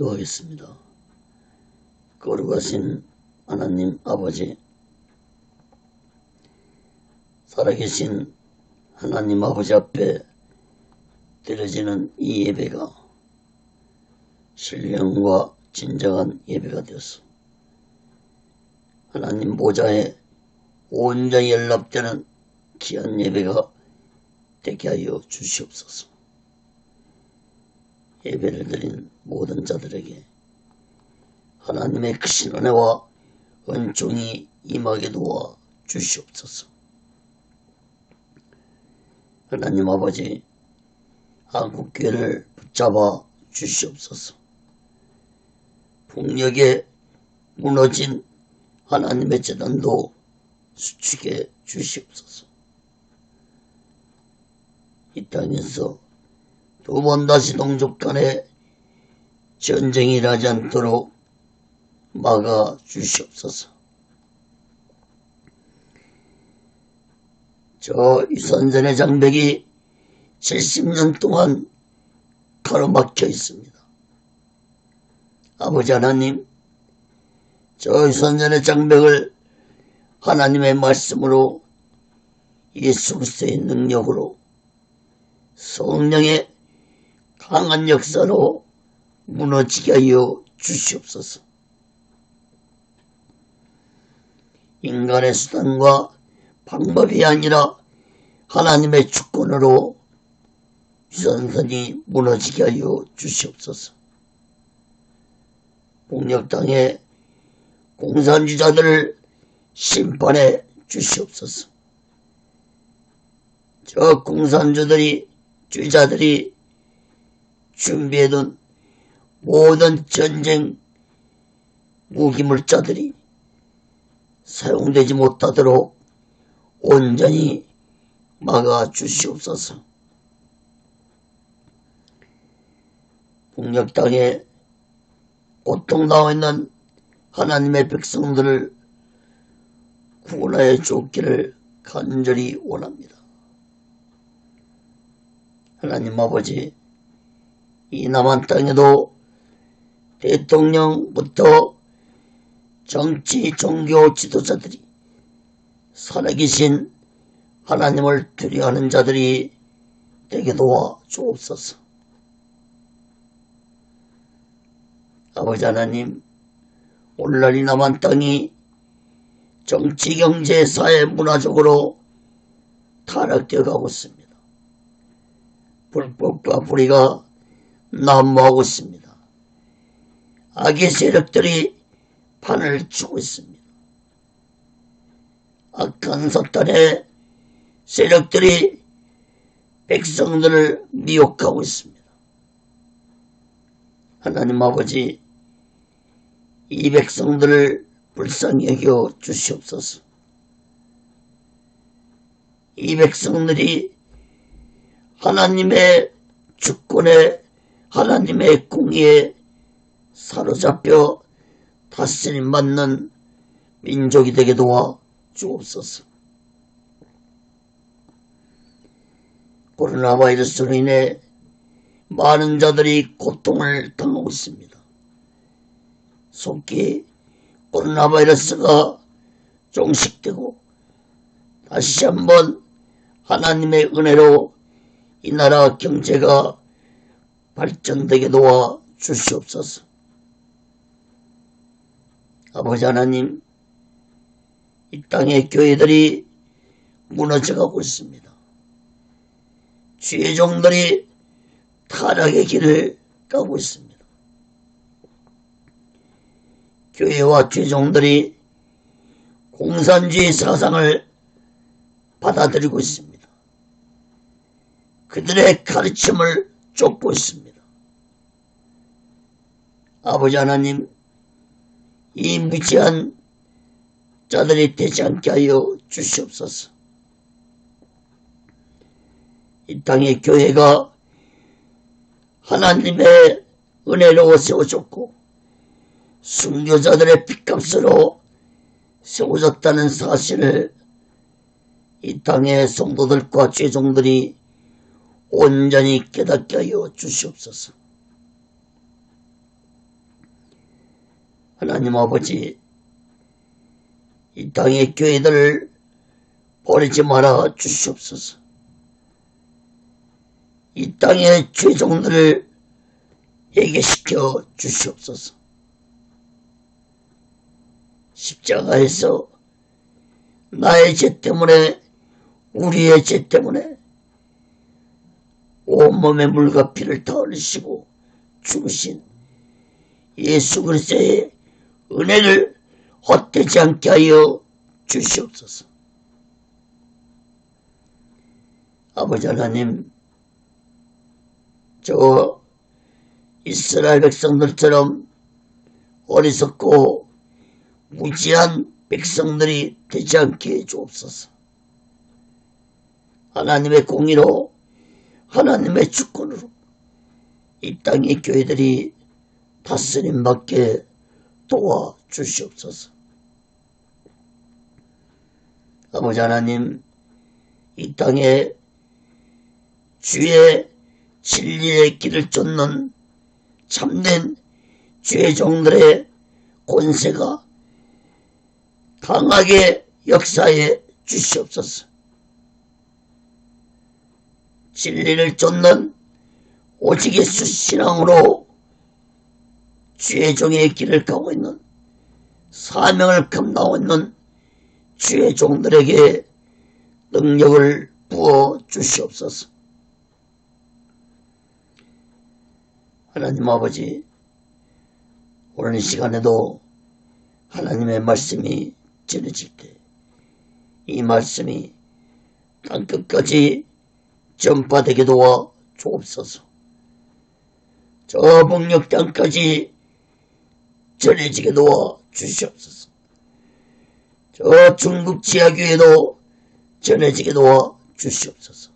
기도하겠습니다. 거룩하신 하나님 아버지, 살아계신 하나님 아버지 앞에 드려지는 이 예배가 신령과 진정한 예배가 되었소. 하나님 보좌에 온전히 연락되는 귀한 예배가 되게 하여 주시옵소서. 예배를 드린 모든 자들에게 하나님의 크신 은혜와 은총이 임하게 도와 주시옵소서. 하나님 아버지, 한국교회를 붙잡아 주시옵소서. 폭력에 무너진 하나님의 재단도 수축해 주시옵소서. 이 땅에서 두 번 다시 동족 간에 전쟁이 일어나지 않도록 막아 주시옵소서. 저 유선전의 장벽이 70년 동안 가로막혀 있습니다. 아버지 하나님, 저 유선전의 장벽을 하나님의 말씀으로 예수 그리스도의 능력으로 성령의 강한 역사로 무너지게 하여 주시옵소서. 인간의 수단과 방법이 아니라 하나님의 주권으로 유선선이 무너지게 하여 주시옵소서. 폭력당의 공산주의자들을 심판해 주시옵소서. 저 공산주의자들이 준비해둔 모든 전쟁 무기물자들이 사용되지 못하도록 온전히 막아 주시옵소서. 폭력당에 고통당하고 있는 하나님의 백성들을 구원하여 주옵기를 간절히 원합니다. 하나님 아버지, 이 남한 땅에도 대통령부터 정치, 종교 지도자들이 살아계신 하나님을 두려워하는 자들이 되게 도와 주옵소서. 아버지 하나님, 오늘날 이 남한 땅이 정치, 경제, 사회, 문화적으로 타락되어 가고 있습니다. 불법과 불의가 난무하고 있습니다. 악의 세력들이 판을 치고 있습니다. 악한 사탄의 세력들이 백성들을 미혹하고 있습니다. 하나님 아버지, 이 백성들을 불쌍히 여겨 주시옵소서. 이 백성들이 하나님의 주권에, 하나님의 공의에 사로잡혀 다스림 받는 민족이 되게 도와 주옵소서. 코로나 바이러스로 인해 많은 자들이 고통을 당하고 있습니다. 속히 코로나 바이러스가 종식되고 다시 한번 하나님의 은혜로 이 나라 경제가 발전되게 도와 주시옵소서. 아버지 하나님, 이 땅의 교회들이 무너져가고 있습니다. 주의 종들이 타락의 길을 가고 있습니다. 교회와 주의 종들이 공산주의 사상을 받아들이고 있습니다. 그들의 가르침을 쫓고 있습니다. 아버지 하나님, 이 무지한 자들이 되지 않게 하여 주시옵소서. 이 땅의 교회가 하나님의 은혜로 세워졌고 순교자들의 핏값으로 세워졌다는 사실을 이 땅의 성도들과 죄종들이 온전히 깨닫게 하여 주시옵소서. 하나님 아버지, 이 땅의 교회들을 버리지 말아 주시옵소서. 이 땅의 죄종들을 해결시켜 주시옵소서. 십자가에서 나의 죄 때문에, 우리의 죄 때문에 온몸에 물과 피를 다 흘리시고 죽으신 예수 그리스도의 은혜를 헛되지 않게 하여 주시옵소서. 아버지 하나님, 저 이스라엘 백성들처럼 어리석고 무지한 백성들이 되지 않게 해주옵소서. 하나님의 공의로, 하나님의 주권으로 이 땅의 교회들이 다스림받게 도와주시옵소서. 아버지 하나님, 이 땅에 주의 진리의 길을 쫓는 참된 죄종들의 권세가 강하게 역사해 주시옵소서. 진리를 쫓는 오직 예수 신앙으로 죄종의 길을 가고 있는, 사명을 감당하고 있는 죄종들에게 능력을 부어 주시옵소서. 하나님 아버지, 오늘 이 시간에도 하나님의 말씀이 전해질 때 이 말씀이 땅끝까지 전파되게 도와 주옵소서. 저 북녘 땅까지 전해지게 도와 주시옵소서. 저 중국 지하교회도 전해지게 도와 주시옵소서.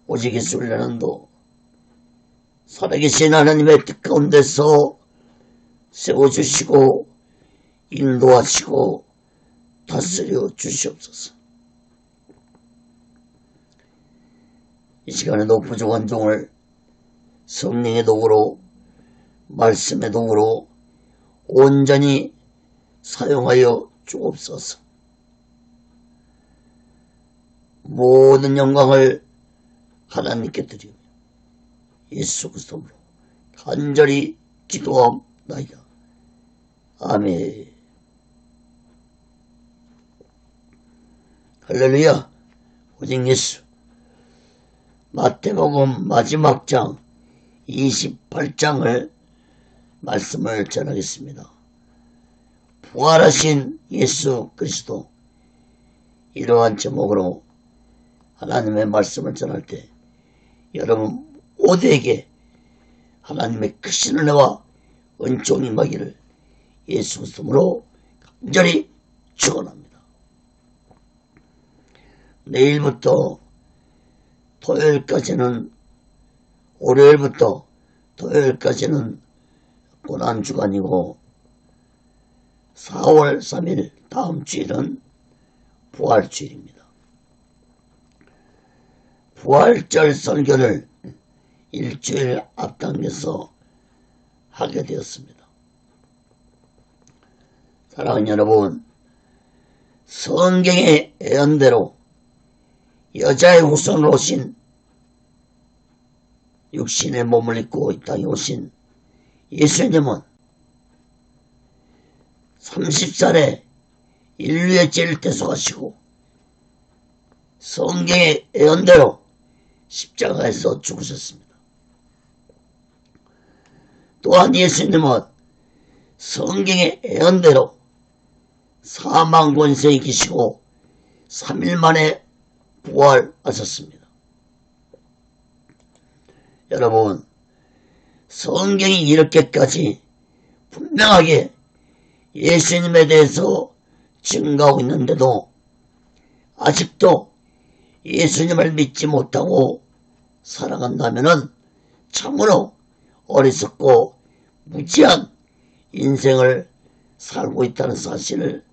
오직 예수님도 살아계신 하나님의 뜻 가운데서 세워주시고 인도하시고 다스려 주시옵소서. 이 시간에도 부족한 종을 성령의 도구로, 말씀의 도구로 온전히 사용하여 주옵소서. 모든 영광을 하나님께 드리며 예수 그리스도로 간절히 기도하옵나이다. 아멘. 할렐루야. 오직 예수. 마태복음 마지막 장 28장을 말씀을 전하겠습니다. 부활하신 예수 그리스도, 이러한 제목으로 하나님의 말씀을 전할 때 여러분 모두에게 하나님의 크신 은혜와 은총이 임하기를 예수 그리스도로 간절히 축원합니다. 내일부터 토요일까지는, 월요일부터 토요일까지는 고난주간이고 4월 3일 다음 주일은 부활주일입니다. 부활절 설교를 일주일 앞당겨서 하게 되었습니다. 사랑하는 여러분, 성경의 예언대로 여자의 후손으로 오신, 육신의 몸을 입고 이 땅에 오신 예수님은 30살에 인류의 죄를 대속하시고 성경의 예언대로 십자가에서 죽으셨습니다. 또한 예수님은 성경의 예언대로 사망 권세에 이기시고 3일 만에 부활하셨습니다. 여러분, 성경이 이렇게까지 분명하게 예수님에 대해서 증거하고 있는데도 아직도 예수님을 믿지 못하고 살아간다면 참으로 어리석고 무지한 인생을 살고 있다는 사실을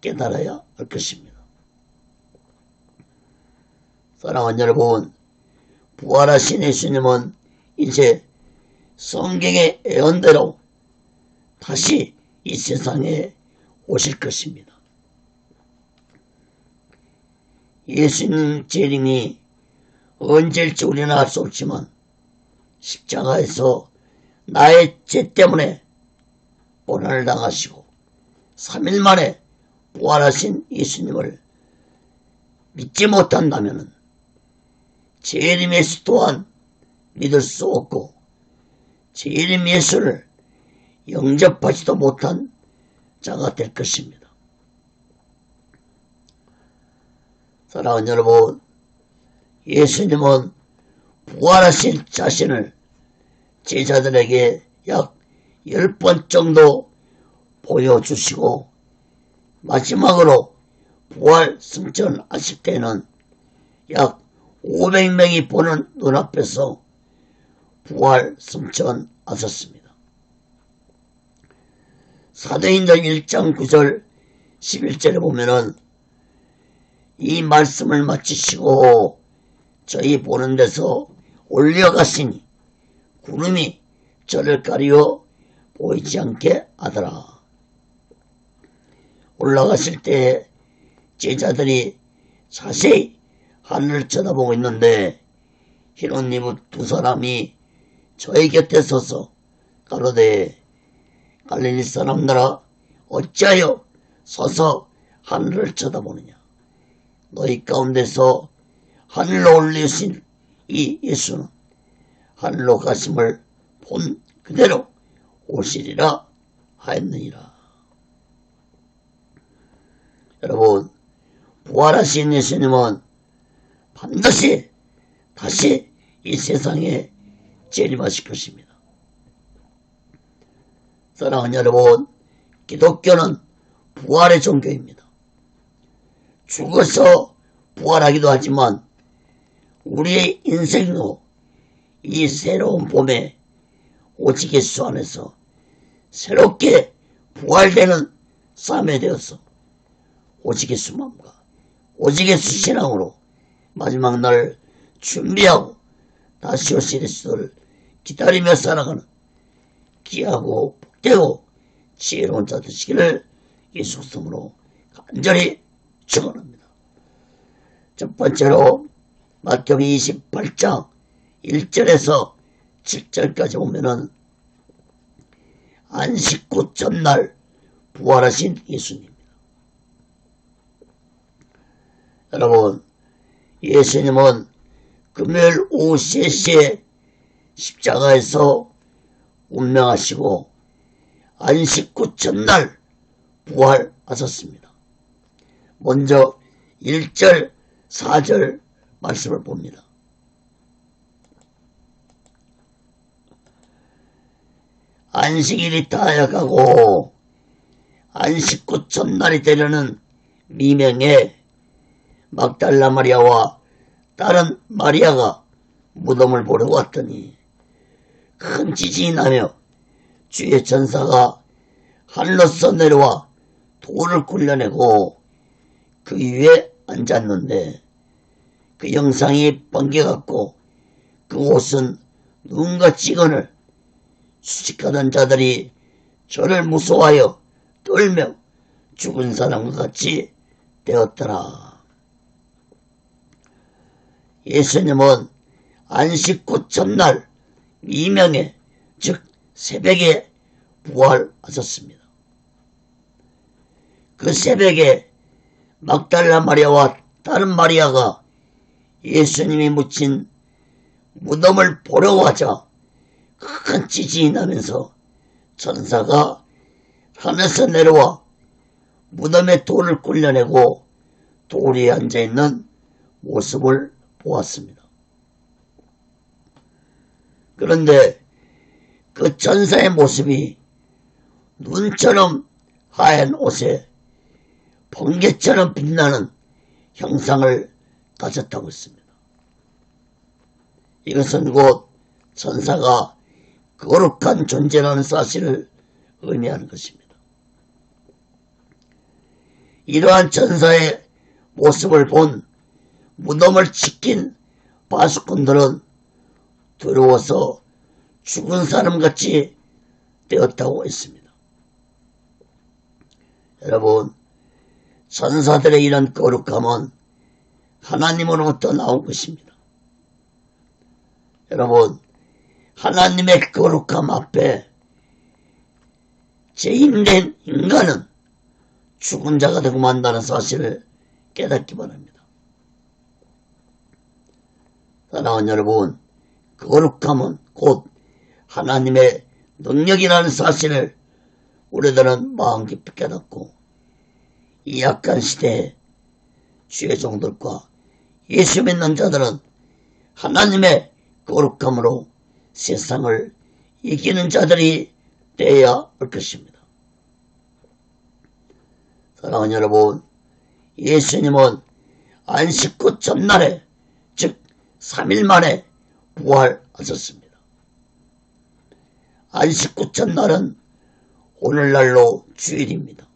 깨달아야 할 것입니다. 사랑하는 여러분, 부활하신 예수님은 이제 성경의 예언대로 다시 이 세상에 오실 것입니다. 예수님 재림이 언제일지 우리는 알 수 없지만 십자가에서 나의 죄 때문에 고난을 당하시고 3일 만에 부활하신 예수님을 믿지 못한다면 재림 예수 또한 믿을 수 없고 재림 예수를 영접하지도 못한 자가 될 것입니다. 사랑하는 여러분, 예수님은 부활하신 자신을 제자들에게 약 10번 정도 보여주시고 마지막으로 부활 승천하실 때는 약 500명이 보는 눈앞에서 부활 승천하셨습니다. 사도행전 1장 9절 11절에 보면은 이 말씀을 마치시고 저희 보는 데서 올려가시니 구름이 저를 가리워 보이지 않게 하더라. 올라가실 때 제자들이 자세히 하늘을 쳐다보고 있는데 흰옷 입은 두 사람이 저희 곁에 서서 가로되 갈릴리 사람들아 어찌하여 서서 하늘을 쳐다보느냐. 너희 가운데서 하늘로 올리신 이 예수는 하늘로 가심을 본 그대로 오시리라 하였느니라. 여러분, 부활하신 예수님은 반드시 다시 이 세상에 재림하실 것입니다. 사랑하는 여러분, 기독교는 부활의 종교입니다. 죽어서 부활하기도 하지만 우리의 인생도 이 새로운 봄에 오직 예수 안에서 새롭게 부활되는 삶이 되어서 오직 예수 마음과 오직 예수 신앙으로 마지막 날 준비하고 다시 오실 예수를 기다리며 살아가는 귀하고 복되고 지혜로운 자 되시기를 예수 이름으로 간절히 축원합니다. 첫 번째로 마태복음 28장 1절에서 7절까지 보면은 안식 후 첫날 부활하신 예수님입니다. 여러분, 예수님은 금요일 오후 3시에 십자가에서 운명하시고 안식 후 첫날 부활하셨습니다. 먼저 1절 4절 말씀을 봅니다. 안식일이 다하여가고 안식 후 첫날이 되려는 미명에 막달라 마리아와 다른 마리아가 무덤을 보러 왔더니 큰 지진이 나며 주의 천사가 하늘로서 내려와 돌을 굴려내고 그 위에 앉았는데 그 영상이 번개같고 그 옷은 눈과 찌건을 수직하던 자들이 저를 무서워하여 떨며 죽은 사람과 같이 되었더라. 예수님은 안식 후 첫날 미명에 즉 새벽에 부활하셨습니다. 그 새벽에 막달라 마리아와 다른 마리아가 예수님이 묻힌 무덤을 보러 가자 큰 지진이 나면서 천사가 하늘에서 내려와 무덤에 돌을 굴려내고 돌에 앉아있는 모습을 보았습니다. 그런데 그 천사의 모습이 눈처럼 하얀 옷에 번개처럼 빛나는 형상을 가졌다고 했습니다. 이것은 곧 천사가 거룩한 존재라는 사실을 의미하는 것입니다. 이러한 천사의 모습을 본 무덤을 지킨 바수꾼들은 두려워서 죽은 사람같이 되었다고 했습니다. 여러분, 천사들의 이런 거룩함은 하나님으로부터 나온 것입니다. 여러분, 하나님의 거룩함 앞에 죄인된 인간은 죽은 자가 되고 만다는 사실을 깨닫기 바랍니다. 사랑하는 여러분, 거룩함은 곧 하나님의 능력이라는 사실을 우리들은 마음 깊이 깨닫고 이 약한 시대에 주의 종들과 예수 믿는 자들은 하나님의 거룩함으로 세상을 이기는 자들이 되어야 할 것입니다. 사랑하는 여러분, 예수님은 안식구 전날에, 즉 3일 만에 부활하셨습니다. 안식구 전날은 오늘날로 주일입니다.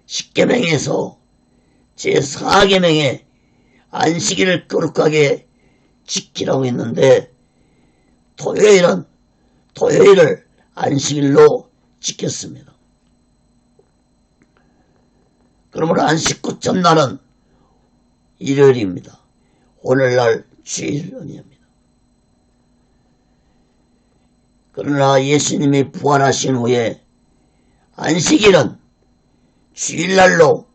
십계명에서 제4계명에 안식일을 거룩하게 지키라고 했는데 토요일을 안식일로 지켰습니다. 그러므로 안식구 전날은 일요일입니다. 오늘날 주일입니다. 그러나 예수님이 부활하신 후에 안식일은 주일날로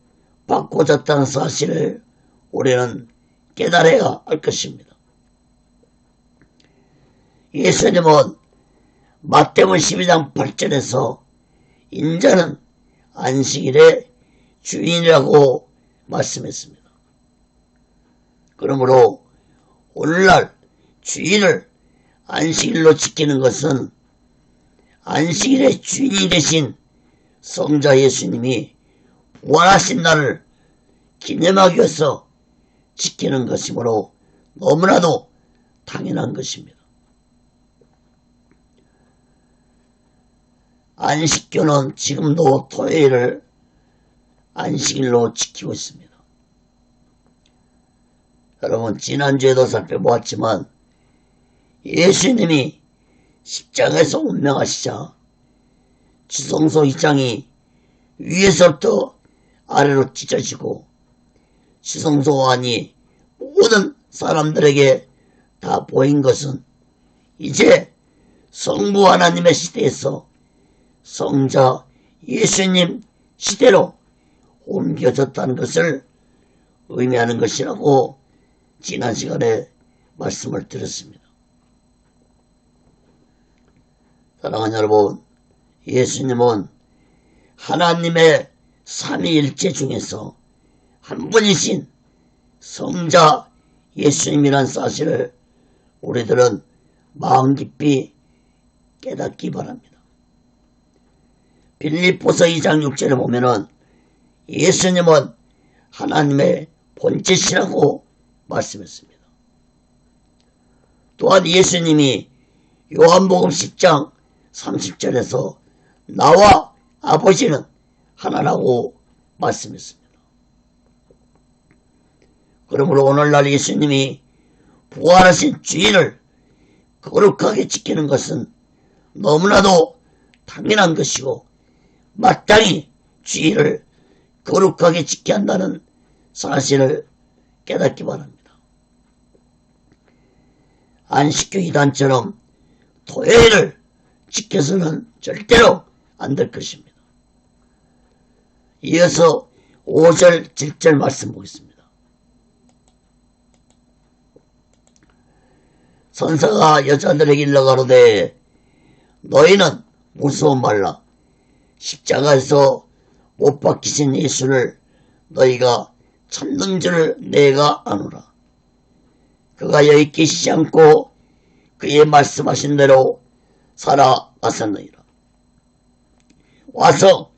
바꿔졌다는 사실을 우리는 깨달아야 할 것입니다. 예수님은 마태복음 12장 8절에서 인자는 안식일의 주인이라고 말씀했습니다. 그러므로 오늘날 주일을 안식일로 지키는 것은 안식일의 주인이 되신 성자 예수님이 부활하신 날을 기념하기 위해서 지키는 것이므로 너무나도 당연한 것입니다. 안식교는 지금도 토요일을 안식일로 지키고 있습니다. 여러분, 지난주에도 살펴보았지만 예수님이 십자가에서 운명하시자 지성소 2장이 위에서부터 아래로 찢어지고 지성소 안이 모든 사람들에게 다 보인 것은 이제 성부 하나님의 시대에서 성자 예수님 시대로 옮겨졌다는 것을 의미하는 것이라고 지난 시간에 말씀을 드렸습니다. 사랑하는 여러분, 예수님은 하나님의 삼위일체 중에서 한 분이신 성자 예수님이란 사실을 우리들은 마음 깊이 깨닫기 바랍니다. 빌립보서 2장 6절에 보면은 예수님은 하나님의 본체시라고 말씀했습니다. 또한 예수님이 요한복음 10장 30절에서 나와 아버지는 하나라고 말씀했습니다. 그러므로 오늘날 예수님이 부활하신 주일을 거룩하게 지키는 것은 너무나도 당연한 것이고 마땅히 주일을 거룩하게 지켜야 한다는 사실을 깨닫기 바랍니다. 안식교 이단처럼 토요일을 지켜서는 절대로 안 될 것입니다. 이어서 5절, 7절 말씀 보겠습니다. 선사가 여자들에게 일러가로되 너희는 무서워 말라. 십자가에서 못 박히신 예수를 너희가 찾는 줄을 내가 아노라. 그가 여기 계시지 않고 그의 말씀하신 대로 살아가셨느니라. 와서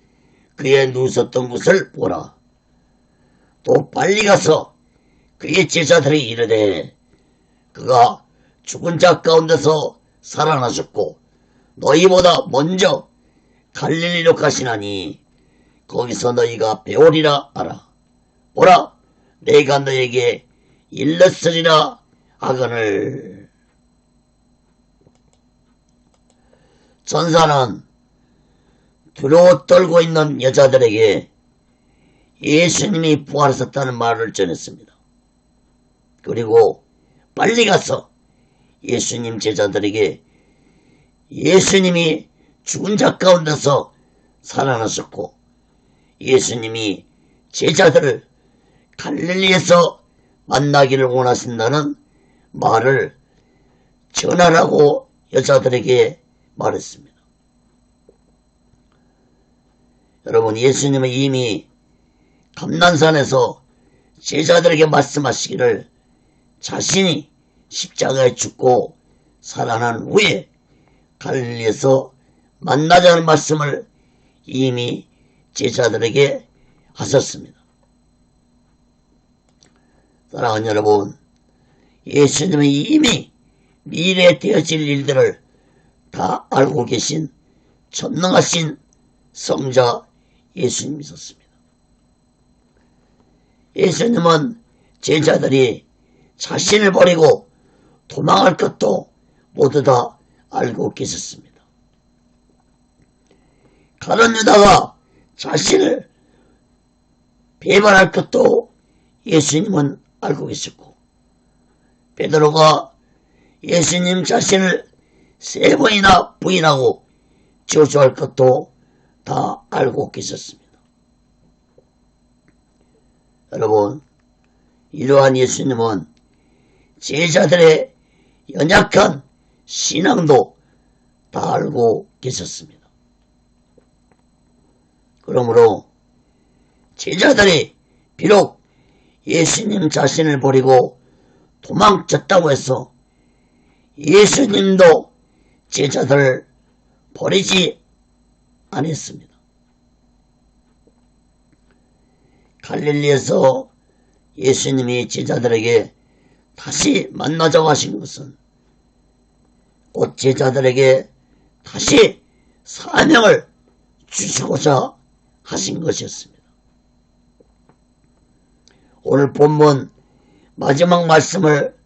그의 누웠던 곳을 보라. 또 빨리 가서 그의 제자들이 이르되 그가 죽은 자 가운데서 살아나셨고 너희보다 먼저 갈릴리로 가시나니 거기서 너희가 배우리라 하라. 보라, 내가 너에게 일렀으리라 하거늘. 전사는 두려워 떨고 있는 여자들에게 예수님이 부활하셨다는 말을 전했습니다. 그리고 빨리 가서 예수님 제자들에게 예수님이 죽은 자 가운데서 살아나셨고 예수님이 제자들을 갈릴리에서 만나기를 원하신다는 말을 전하라고 여자들에게 말했습니다. 여러분, 예수님은 이미 감난산에서 제자들에게 말씀하시기를 자신이 십자가에 죽고 살아난 후에 갈릴리에서 만나자는 말씀을 이미 제자들에게 하셨습니다. 사랑하는 여러분, 예수님은 이미 미래에 되어질 일들을 다 알고 계신 전능하신 성자 예수님이셨습니다. 예수님은 제자들이 자신을 버리고 도망할 것도 모두 다 알고 계셨습니다. 가룟 유다가 자신을 배반할 것도 예수님은 알고 계셨고 베드로가 예수님 자신을 3번이나 부인하고 저주할 것도 다 알고 계셨습니다. 여러분, 이러한 예수님은 제자들의 연약한 신앙도 다 알고 계셨습니다. 그러므로 제자들이 비록 예수님 자신을 버리고 도망쳤다고 해서 예수님도 제자들을 버리지 않았습니다. 갈릴리에서 예수님이 제자들에게 다시 만나자고 하신 것은 곧 제자들에게 다시 사명을 주시고자 하신 것이었습니다. 오늘 본문 마지막 말씀을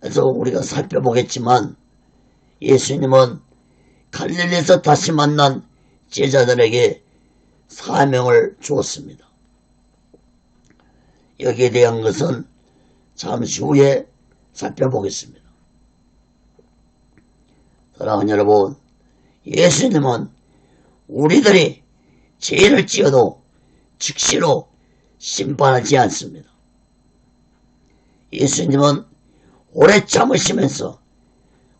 해서 우리가 살펴보겠지만 예수님은 갈릴리에서 다시 만난 제자들에게 사명을 주었습니다. 여기에 대한 것은 잠시 후에 살펴보겠습니다. 사랑하는 여러분, 예수님은 우리들이 죄를 지어도 즉시로 심판하지 않습니다. 예수님은 오래 참으시면서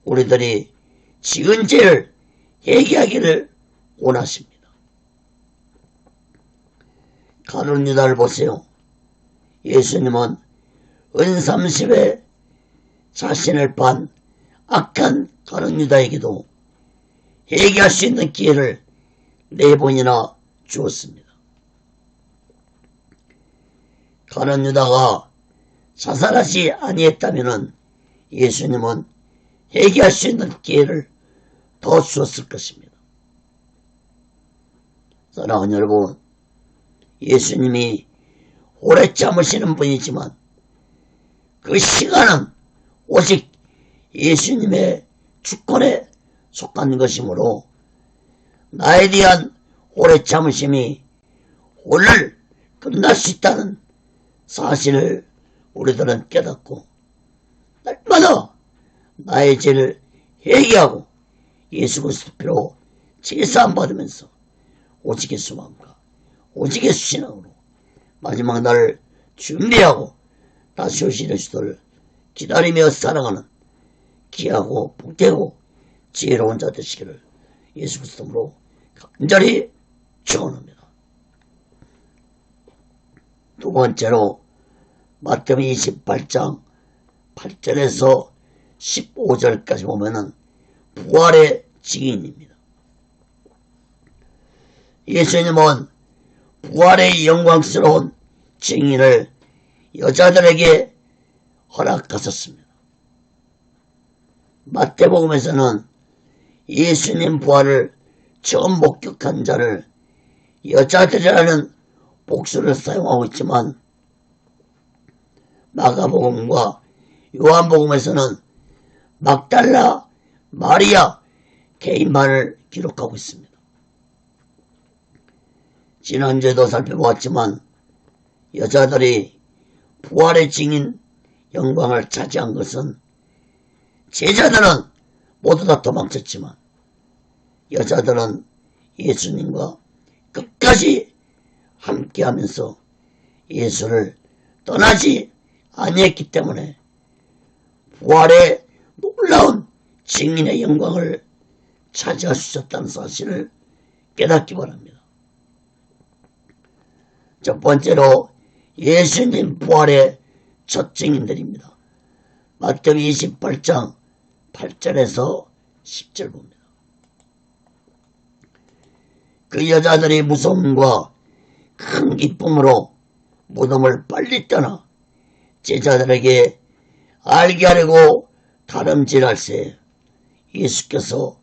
우리들이 지은 죄를 회개하기를 원하십니다. 가룟 유다를 보세요. 예수님은 은30에 자신을 판 악한 가룟 유다에게도 회개할 수 있는 기회를 4번이나 주었습니다. 가룟 유다가 자살하지 아니했다면 예수님은 회개할 수 있는 기회를 더 주었을 것입니다. 사랑하는 여러분, 예수님이 오래 참으시는 분이지만 그 시간은 오직 예수님의 주권에 속한 것이므로 나에 대한 오래 참으심이 오늘 끝날 수 있다는 사실을 우리들은 깨닫고 날마다 나의 죄를 회개하고 예수 그리스도 피로 제사함 받으면서 오직의 소망과 오직의 신앙으로 마지막 날을 준비하고 다시 오시는 주를 기다리며 살아가는 귀하고 복되고 지혜로운 자 되시기를 예수 그리스도로 간절히 축원합니다. 두 번째로 마태복음 28장 8절에서 15절까지 보면은 부활의 증인입니다. 예수님은 부활의 영광스러운 증인을 여자들에게 허락하셨습니다. 마태복음에서는 예수님 부활을 처음 목격한 자를 여자들이라는 복수를 사용하고 있지만 마가복음과 요한복음에서는 막달라, 마리아, 개인만을 기록하고 있습니다. 지난주에도 살펴보았지만 여자들이 부활의 증인 영광을 차지한 것은 제자들은 모두 다 도망쳤지만 여자들은 예수님과 끝까지 함께하면서 예수를 떠나지 아니했기 때문에 부활의 놀라운 증인의 영광을 차지할 수 있었다는 사실을 깨닫기 바랍니다. 첫 번째로 예수님 부활의 첫 증인들입니다. 마태복음 28장 8절에서 10절 봅니다. 그 여자들이 무서움과 큰 기쁨으로 무덤을 빨리 떠나 제자들에게 알게 하려고 다름질할새 예수께서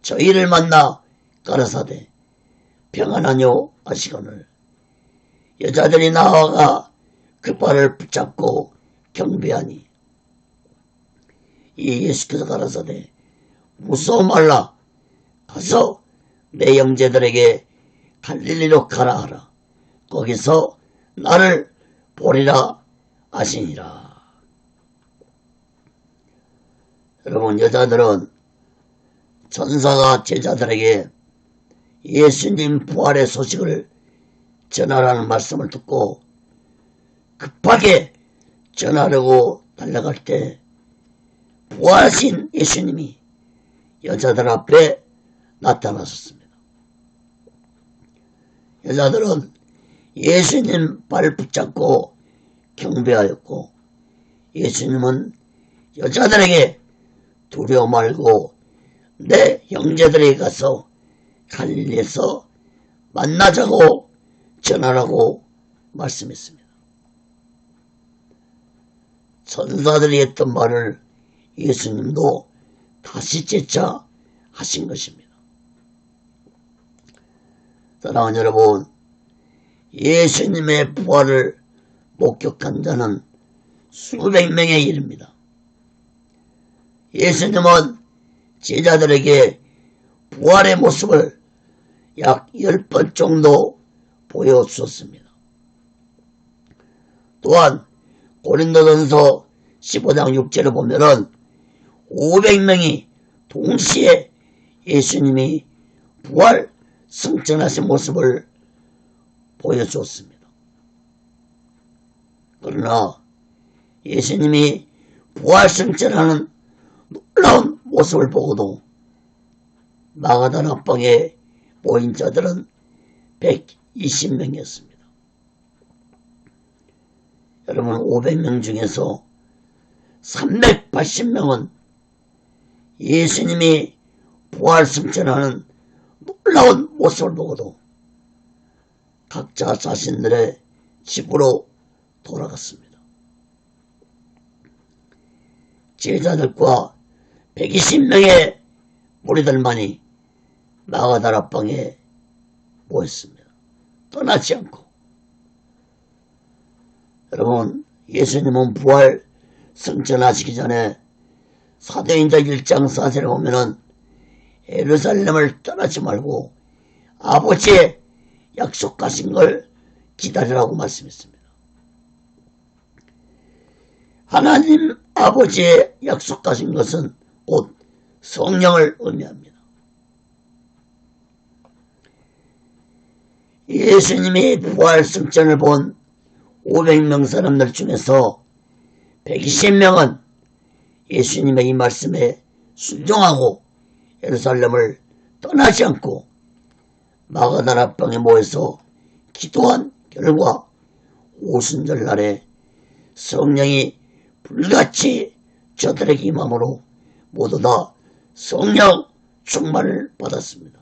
저희를 만나 가라사대 평안하뇨 하시거늘 여자들이 나아가 그 발을 붙잡고 경배하니 이 예수께서 가라사대 무서워 말라 가서 내 형제들에게 갈릴리로 가라 하라 거기서 나를 보리라 하시니라. 여러분, 여자들은 전사가 제자들에게 예수님 부활의 소식을 전하라는 말씀을 듣고 급하게 전하려고 달려갈 때 부활하신 예수님이 여자들 앞에 나타나셨습니다. 여자들은 예수님 발 붙잡고 경배하였고 예수님은 여자들에게 두려워 말고 내 형제들에게 가서 갈릴리에서 만나자고 전하라고 말씀했습니다. 천사들이 했던 말을 예수님도 다시 재차 하신 것입니다. 사랑하는 여러분, 예수님의 부활을 목격한 자는 수백 명에 이릅니다. 예수님은 제자들에게 부활의 모습을 약 10번 정도 보여주었습니다. 또한 고린도전서 15장 6절을 보면은 500명이 동시에 예수님이 부활 승천하신 모습을 보여주었습니다. 그러나 예수님이 부활 승천하는 놀라운 모습을 보고도 마가다나 방에 모인 자들은 120명이었습니다. 여러분, 500명 중에서 380명은 예수님이 부활 승천하는 놀라운 모습을 보고도 각자 자신들의 집으로 돌아갔습니다. 제자들과 120명의 무리들만이 마가다라 방에 모였습니다. 떠나지 않고. 여러분, 예수님은 부활 승천하시기 전에 사도행전 1장 4절에 보면은 예루살렘을 떠나지 말고 아버지의 약속하신 걸 기다리라고 말씀했습니다. 하나님 아버지의 약속하신 것은 곧 성령을 의미합니다. 예수님이 부활 승천을 본 500명 사람들 중에서 120명은 예수님의 이 말씀에 순종하고 예루살렘을 떠나지 않고 마가다라 방에 모여서 기도한 결과 오순절 날에 성령이 불같이 저들에게 임함으로 모두 다 성령 충만을 받았습니다.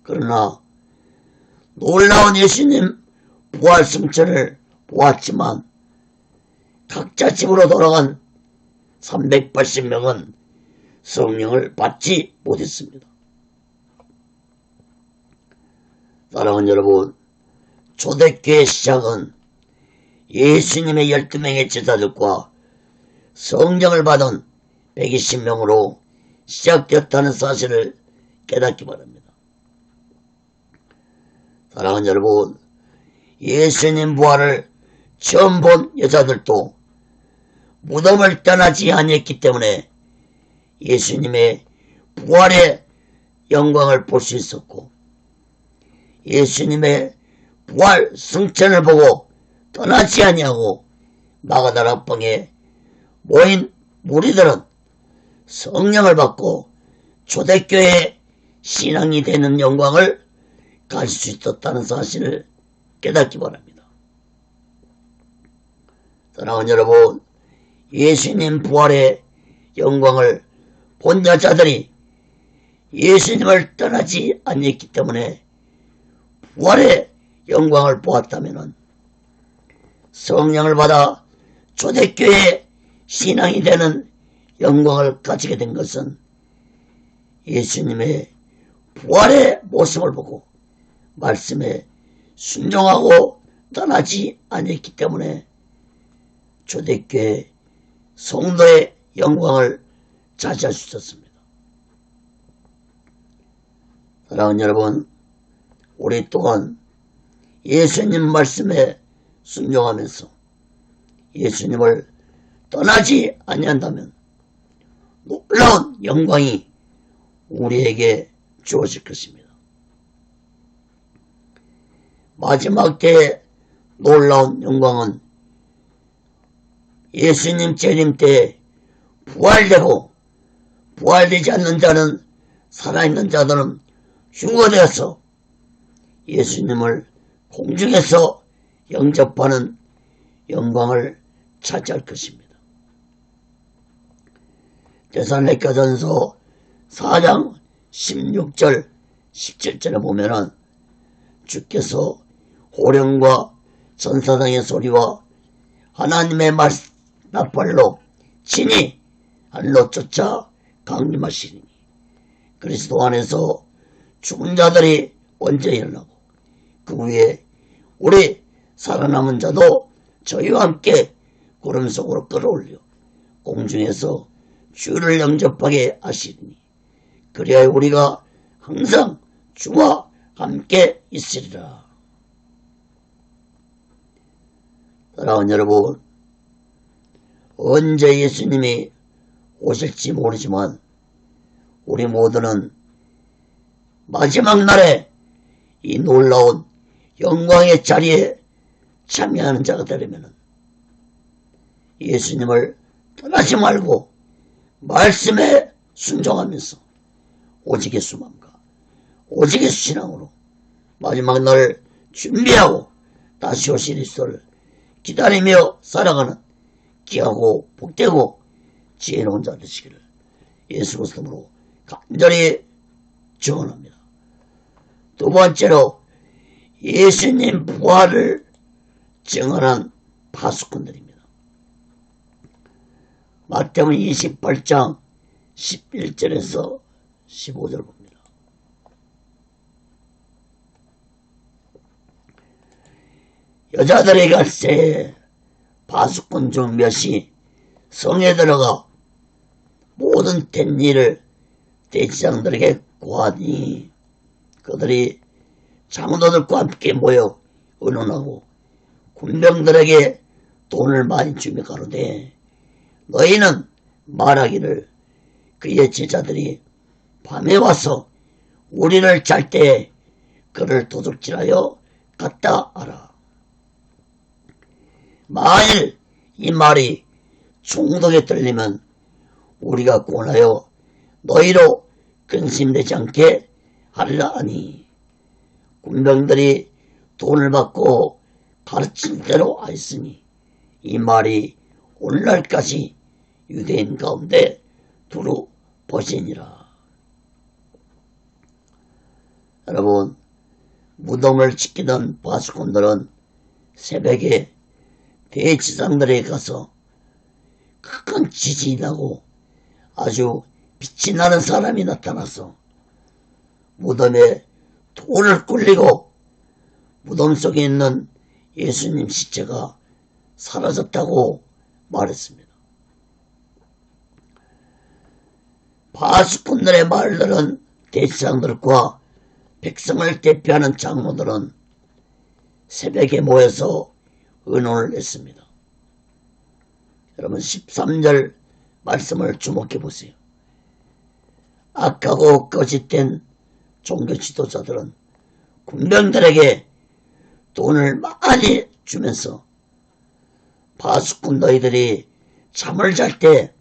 그러나 놀라운 예수님 부활 승천을 보았지만 각자 집으로 돌아간 380명은 성령을 받지 못했습니다. 사랑하는 여러분, 초대교회의 시작은 예수님의 12명의 제자들과 성령을 받은 120명으로 시작되었다는 사실을 깨닫기 바랍니다. 사랑하는 여러분, 예수님 부활을 처음 본 여자들도 무덤을 떠나지 아니했기 때문에 예수님의 부활의 영광을 볼 수 있었고, 예수님의 부활 승천을 보고 떠나지 아니하고 마가다라 방에 모인 무리들은 성령을 받고 초대교회의 신앙이 되는 영광을 가질 수 있었다는 사실을 깨닫기 바랍니다. 사랑하는 여러분, 예수님 부활의 영광을 본 여자들이 예수님을 떠나지 아니했기 때문에 부활의 영광을 보았다면 성령을 받아 초대교회의 신앙이 되는 영광을 가지게 된 것은 예수님의 부활의 모습을 보고 말씀에 순종하고 떠나지 아니했기 때문에 초대교회 성도의 영광을 차지할 수 있었습니다. 사랑하는 여러분, 우리 또한 예수님 말씀에 순종하면서 예수님을 떠나지 아니한다면 놀라운 영광이 우리에게 주어질 것입니다. 마지막 때의 놀라운 영광은 예수님 재림 때 부활되고, 부활되지 않는 자는, 살아있는 자들은 휴거되어서 예수님을 공중에서 영접하는 영광을 차지할 것입니다. 데살로니가전서 4장 16절 17절에 보면은 주께서 호령과 전사장의 소리와 하나님의 나팔로 친히 하늘로 쫓아 강림하시리니 그리스도 안에서 죽은 자들이 먼저 일어나고 그 후에 우리 살아남은 자도 저희와 함께 구름 속으로 끌어올려 공중에서 주를 영접하게 하시리니 그리하여 우리가 항상 주와 함께 있으리라. 사랑하는 여러분, 언제 예수님이 오실지 모르지만 우리 모두는 마지막 날에 이 놀라운 영광의 자리에 참여하는 자가 되려면 예수님을 떠나지 말고 말씀에 순종하면서 오직 예수 마음과 오직 예수 신앙으로 마지막 날을 준비하고 다시 오실 예수를 기다리며 살아가는 귀하고 복되고 지혜로운 자 되시기를 예수 그리스도로 간절히 축원합니다. 두 번째로 예수님 부활을 증언한 파수꾼들입니다. 마태복음 28장 11절에서 15절 봅니다. 여자들이 갈새 파수꾼 중 몇이 성에 들어가 모든 된 일을 대지장들에게 고하니 그들이 장로들과 함께 모여 의논하고 군병들에게 돈을 많이 주며 가로되 너희는 말하기를 그의 제자들이 밤에 와서 우리를 잘 때에 그를 도둑질하여 갔다 하라. 만일 이 말이 총독에 들리면 우리가 권하여 너희로 근심되지 않게 하리라 하니 군병들이 돈을 받고 가르친 대로 하였으니 이 말이 오늘날까지 유대인 가운데 두루 퍼지니라. 여러분, 무덤을 지키던 파수꾼들은 새벽에 대지상들에게 가서 큰 지진이 나고 아주 빛이 나는 사람이 나타나서 무덤에 돌을 굴리고 무덤 속에 있는 예수님 시체가 사라졌다고 말했습니다. 파수꾼들의 말들은 대제사장들과 백성을 대표하는 장로들은 새벽에 모여서 의논을 했습니다. 여러분 13절 말씀을 주목해 보세요. 악하고 거짓된 종교 지도자들은 군병들에게 돈을 많이 주면서 파수꾼 너희들이 잠을 잘 때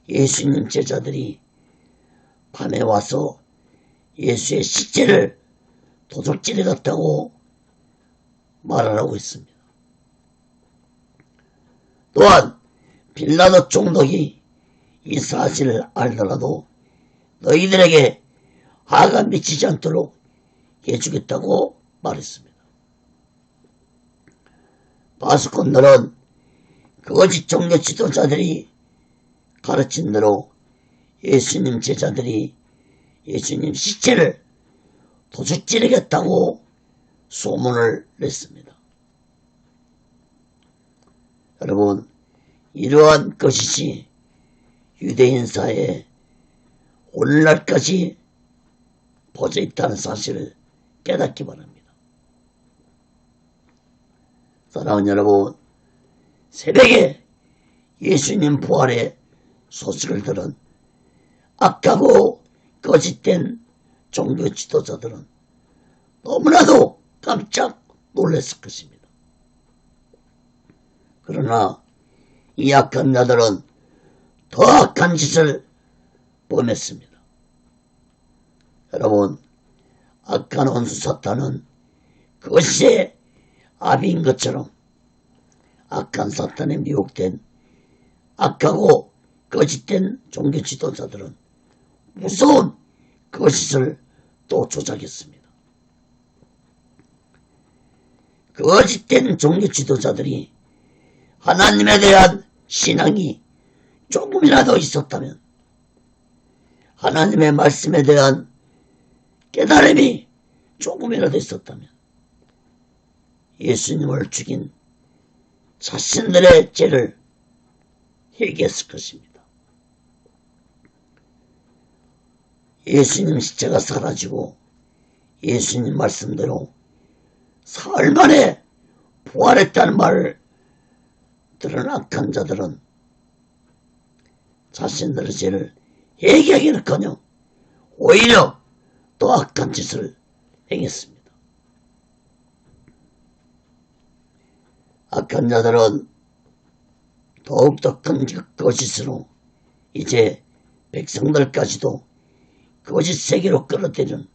예수님 제자들이 밤에 와서 예수의 시체를 도둑질해 갔다고 말하라고 했습니다. 또한 빌라도 총독이 이 사실을 알더라도 너희들에게 화가 미치지 않도록 해주겠다고 말했습니다. 파수꾼들은 거짓 종교 지도자들이 가르친 대로 예수님 제자들이 예수님 시체를 도둑질하겠다고 소문을 냈습니다. 여러분, 이러한 거짓이 유대인 사회에 오늘날까지 퍼져 있다는 사실을 깨닫기 바랍니다. 사랑하는 여러분, 새벽에 예수님 부활의 소식을 들은 악하고 거짓된 종교 지도자들은 너무나도 깜짝 놀랐을 것입니다. 그러나 이 악한 자들은 더 악한 짓을 범했습니다. 여러분, 악한 원수 사탄은 거짓의 아비인 것처럼 악한 사탄에 미혹된 악하고 거짓된 종교 지도자들은 무서운 거짓을 또 조작했습니다. 거짓된 종교 지도자들이 하나님에 대한 신앙이 조금이라도 있었다면, 하나님의 말씀에 대한 깨달음이 조금이라도 있었다면 예수님을 죽인 자신들의 죄를 회개했을 것입니다. 예수님 시체가 사라지고 예수님 말씀대로 사흘 만에 부활했다는 말을 들은 악한 자들은 자신들의 죄를 회개하기는커녕 오히려 또 악한 짓을 행했습니다. 악한 자들은 더욱더 큰 거짓으로 이제 백성들까지도 거짓 세계로 끌어들이는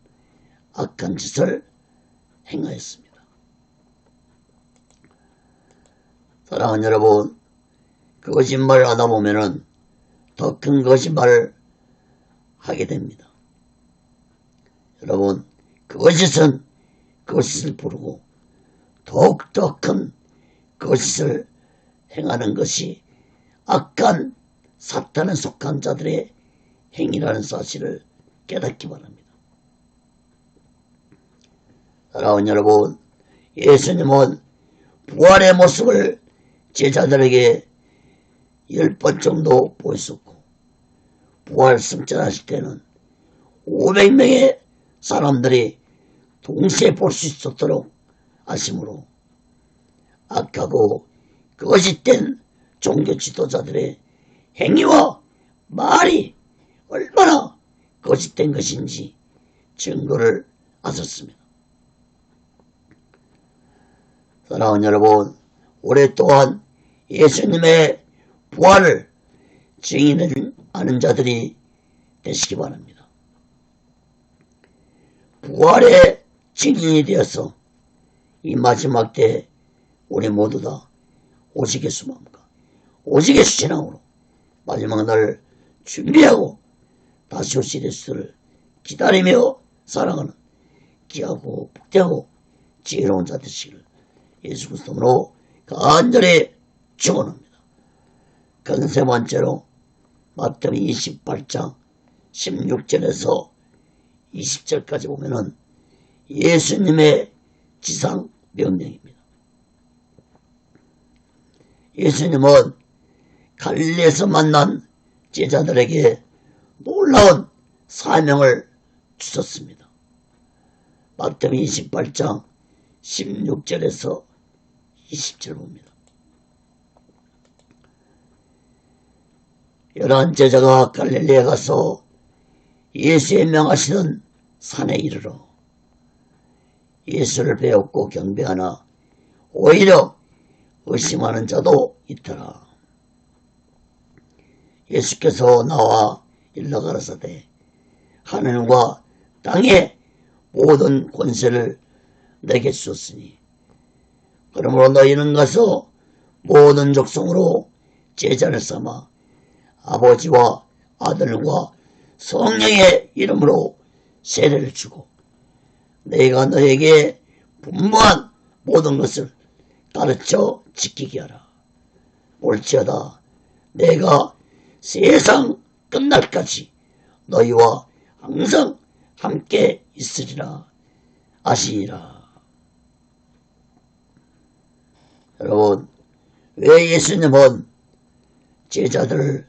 악한 짓을 행하였습니다. 사랑하는 여러분, 거짓말을 하다 보면은 더 큰 거짓말을 하게 됩니다. 여러분, 거짓은 거짓을 부르고 더욱더 큰 거짓을 행하는 것이 악한 사탄에 속한 자들의 행위라는 사실을 깨닫기 바랍니다. 사랑하는 여러분, 예수님은 부활의 모습을 제자들에게 10번 정도 보였었고, 부활 승천하실 때는 500명의 사람들이 동시에 볼 수 있었도록 하심으로 악하고 거짓된 종교 지도자들의 행위와 말이 얼마나 거짓된 것인지 증거를 하셨습니다. 사랑하는 여러분, 올해 또한 예수님의 부활을 증인하는 자들이 되시기 바랍니다. 부활의 증인이 되어서 이 마지막 때 우리 모두 다 오직 예수 마음과 오직 예수 신앙으로 마지막 날 준비하고 다시 오실 예수를 기다리며 살아가는 귀하고 복되고 지혜로운 자 되시기를 예수 그리스도로 간절히 축원합니다. 큰 세 번째로 마태복음 28장 16절에서 20절까지 보면은 예수님의 지상 명령입니다. 예수님은 갈릴리에서 만난 제자들에게 놀라운 사명을 주셨습니다. 마태복음 28장 16절에서 20절 봅니다. 11 제자가 갈릴리에 가서 예수의 명하시던 산에 이르러 예수를 배웠고 경배하나 오히려 의심하는 자도 있더라. 예수께서 나와 일러 가라사대 하늘과 땅의 모든 권세를 내게 주었으니 그러므로 너희는 가서 모든 족속으로 제자를 삼아 아버지와 아들과 성령의 이름으로 세례를 주고 내가 너에게 분부한 모든 것을 가르쳐 지키게 하라. 볼지어다 내가 세상 끝날까지 너희와 항상 함께 있으리라 하시니라. 여러분, 왜 예수님은 제자들을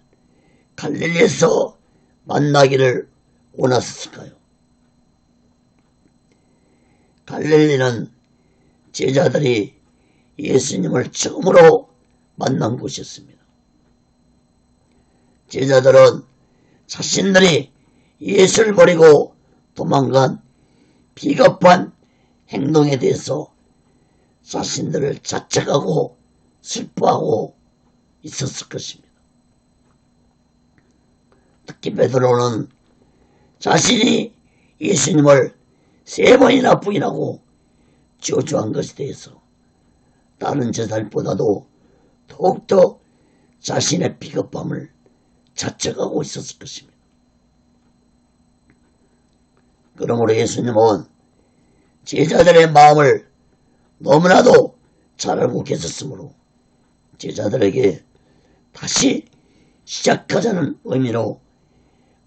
갈릴리에서 만나기를 원하셨을까요? 갈릴리는 제자들이 예수님을 처음으로 만난 곳이었습니다. 제자들은 자신들이 예수를 버리고 도망간 비겁한 행동에 대해서 자신들을 자책하고 슬퍼하고 있었을 것입니다. 특히 베드로는 자신이 예수님을 3번이나 부인하고 저주한 것에 대해서 다른 제자들보다도 더욱더 자신의 비겁함을 자책하고 있었을 것입니다. 그러므로 예수님은 제자들의 마음을 너무나도 잘 알고 계셨으므로 제자들에게 다시 시작하자는 의미로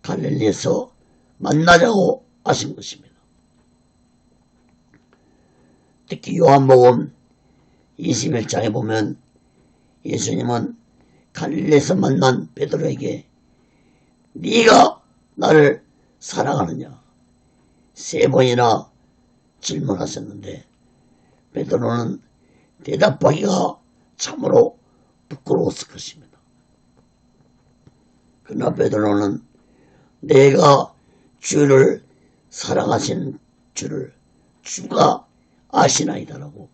갈릴리에서 만나자고 하신 것입니다. 특히 요한복음 21장에 보면 예수님은 갈릴리에서 만난 베드로에게 네가 나를 사랑하느냐 3번이나 질문하셨는데 베드로는 대답하기가 참으로 부끄러웠을 것입니다. 그러나 베드로는 내가 주를 사랑하시는 줄을 주가 아시나이다라고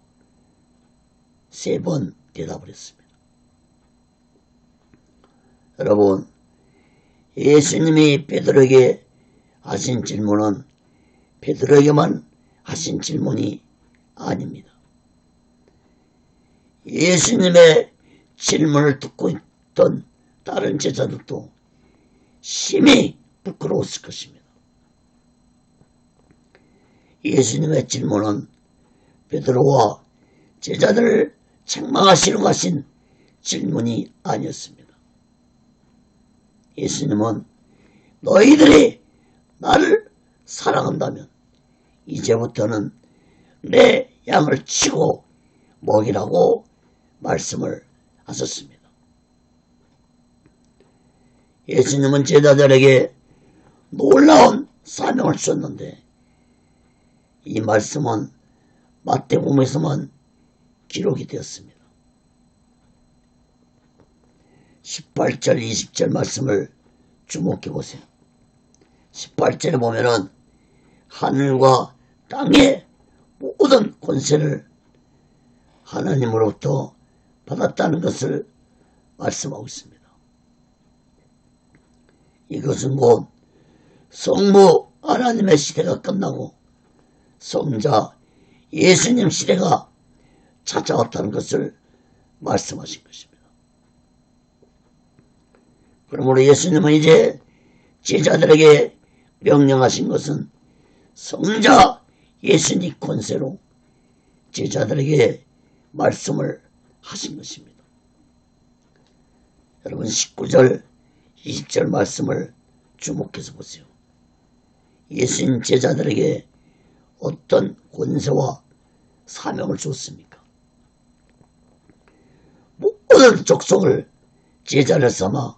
3번 대답을 했습니다. 여러분, 예수님이 베드로에게 하신 질문은 베드로에게만 하신 질문이 아닙니다. 예수님의 질문을 듣고 있던 다른 제자들도 심히 부끄러웠을 것입니다. 예수님의 질문은 베드로와 제자들을 책망하시려고 하신 질문이 아니었습니다. 예수님은 너희들이 나를 사랑한다면 이제부터는 내 양을 치고 먹이라고 말씀을 하셨습니다. 예수님은 제자들에게 놀라운 사명을 주셨는데 이 말씀은 마태복음에서만 기록이 되었습니다. 18절 20절 말씀을 주목해 보세요. 18절에 보면은 하늘과 땅의 모든 권세를 하나님으로부터 받았다는 것을 말씀하고 있습니다. 이것은 곧 성부 하나님의 시대가 끝나고 성자 예수님 시대가 찾아왔다는 것을 말씀하신 것입니다. 그러므로 예수님은 이제 제자들에게 명령하신 것은 성자 예수님 권세로 제자들에게 말씀을 하신 것입니다. 여러분 19절 20절 말씀을 주목해서 보세요. 예수님 제자들에게 어떤 권세와 사명을 주었습니까? 모든 족속을 제자를 삼아